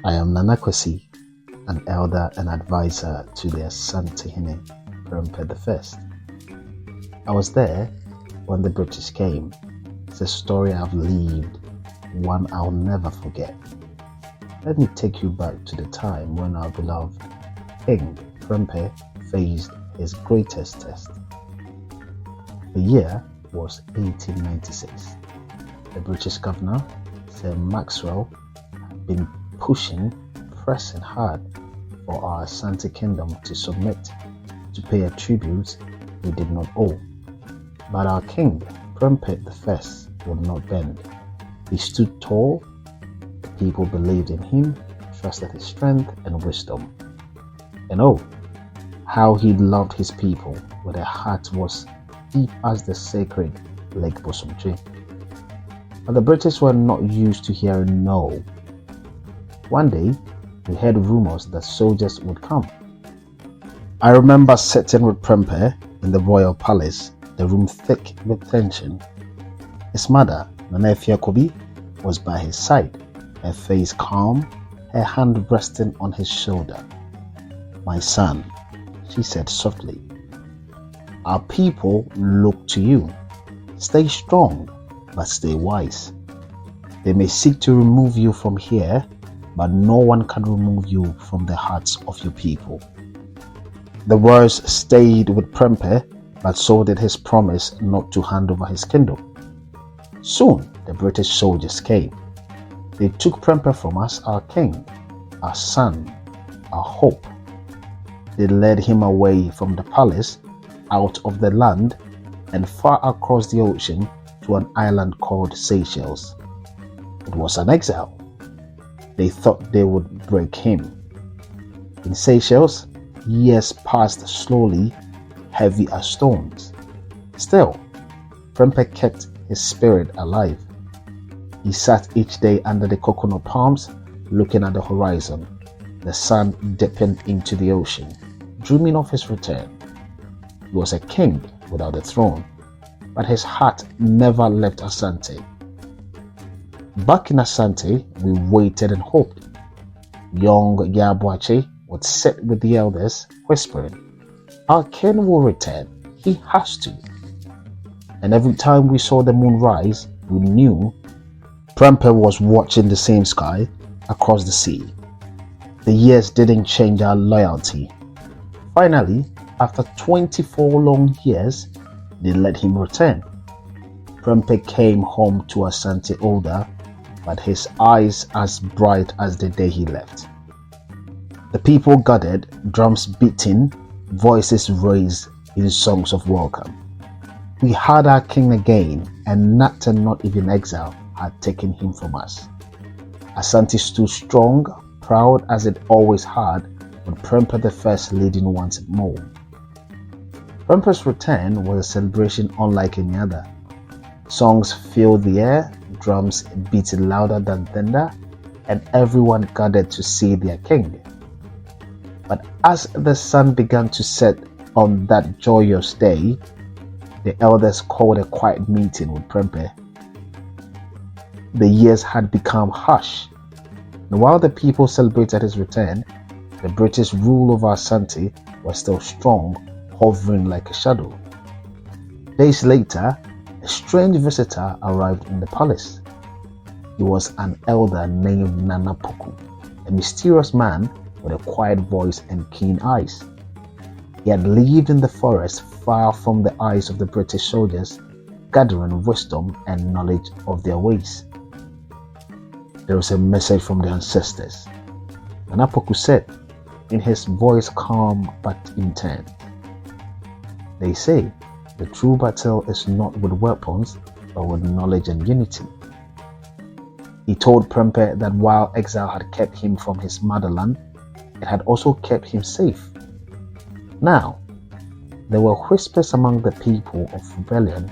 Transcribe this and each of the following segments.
I am Nanakwesi, an elder and advisor to the Asantehene, Prempeh I. I was there when the British came. It's a story I've lived, one I'll never forget. Let me take you back to the time when our beloved King Prempeh faced his greatest test. The year was 1896. The British governor, Sir Maxwell, had been pressing hard for our Asante Kingdom to submit to pay a tribute we did not owe. But our King Prempeh I would not bend. He stood tall. The people believed in him, trusted his strength and wisdom. And oh, how he loved his people, where their heart was deep as the sacred Lake Bosomtwe. But the British were not used to hearing no. One day, we heard rumors that soldiers would come. I remember sitting with Prempeh in the royal palace, the room thick with tension. His mother, Nana Kobi, was by his side, her face calm, her hand resting on his shoulder. "My son," she said softly, "our people look to you. Stay strong, but stay wise. They may seek to remove you from here, but no one can remove you from the hearts of your people." The words stayed with Prempeh, but so did his promise not to hand over his kingdom. Soon, the British soldiers came. They took Prempeh from us, our king, our son, our hope. They led him away from the palace, out of the land, and far across the ocean to an island called Seychelles. It was an exile. They thought they would break him. In Seychelles, years passed slowly, heavy as stones. Still, Prempeh kept his spirit alive. He sat each day under the coconut palms, looking at the horizon, the sun dipping into the ocean, dreaming of his return. He was a king without a throne, but his heart never left Asante. Back in Asante, we waited and hoped. Young Yabuache would sit with the elders, whispering, "Our king will return. He has to." And every time we saw the moon rise, we knew Prempeh was watching the same sky across the sea. The years didn't change our loyalty. Finally, after 24 long years, they let him return. Prempeh came home to Asante older, but his eyes as bright as the day he left. The people gathered, drums beating, voices raised in songs of welcome. We had our king again, and nothing, not even exile, had taken him from us. Asante stood strong, proud as it always had, with Prempeh I leading once more. Prempeh's return was a celebration unlike any other. Songs filled the air, drums beat louder than thunder, and everyone gathered to see their king. But as the sun began to set on that joyous day, the elders called a quiet meeting with Prempeh. The years had become harsh, and while the people celebrated his return, the British rule over Asante was still strong, hovering like a shadow. Days later, a strange visitor arrived in the palace. He was an elder named Nanapoku, a mysterious man with a quiet voice and keen eyes. He had lived in the forest far from the eyes of the British soldiers, gathering wisdom and knowledge of their ways. "There is a message from the ancestors," Nanapoku said, in his voice calm but intense. "They say the true battle is not with weapons, but with knowledge and unity." He told Prempeh that while exile had kept him from his motherland, it had also kept him safe. Now, there were whispers among the people of rebellion,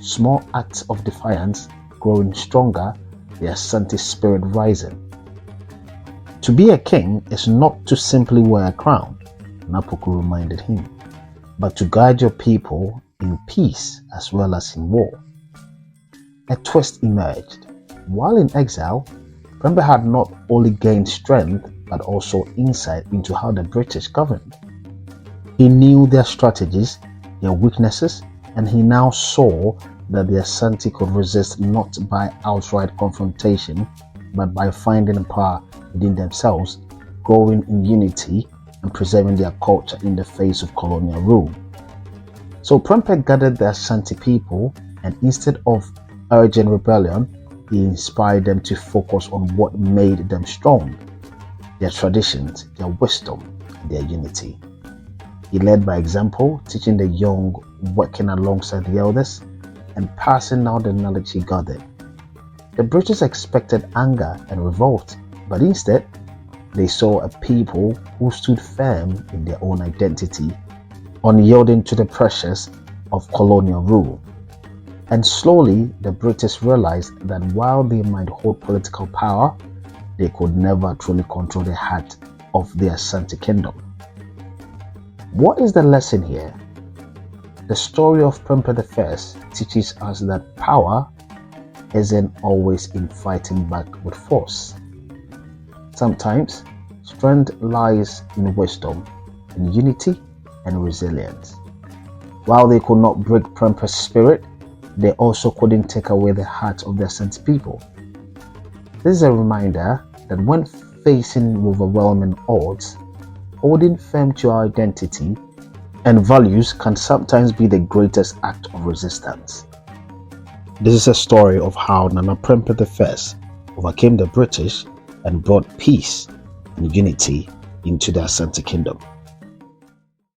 small acts of defiance growing stronger, the Asante spirit rising. To be a king is not to simply wear a crown, Napoku reminded him, but to guide your people in peace as well as in war. A twist emerged. While in exile, Prempeh had not only gained strength but also insight into how the British governed. He knew their strategies, their weaknesses, and he now saw that the Asante could resist not by outright confrontation but by finding power within themselves, growing in unity, and preserving their culture in the face of colonial rule. So Prempeh gathered the Asante people, and instead of urging rebellion, he inspired them to focus on what made them strong: their traditions, their wisdom, and their unity. He led by example, teaching the young, working alongside the elders, and passing down the knowledge he gathered. The British expected anger and revolt, but instead, they saw a people who stood firm in their own identity, unyielding to the pressures of colonial rule. And slowly, the British realized that while they might hold political power, they could never truly control the heart of the Asante Kingdom. What is the lesson here? The story of Prempeh I teaches us that power isn't always in fighting back with force. Sometimes, strength lies in wisdom, in unity, and resilience. While they could not break Prempeh's spirit, they also couldn't take away the hearts of the Asante people. This is a reminder that when facing overwhelming odds, holding firm to our identity and values can sometimes be the greatest act of resistance. This is a story of how Nana Prempeh I overcame the British and brought peace and unity into the Asante Kingdom.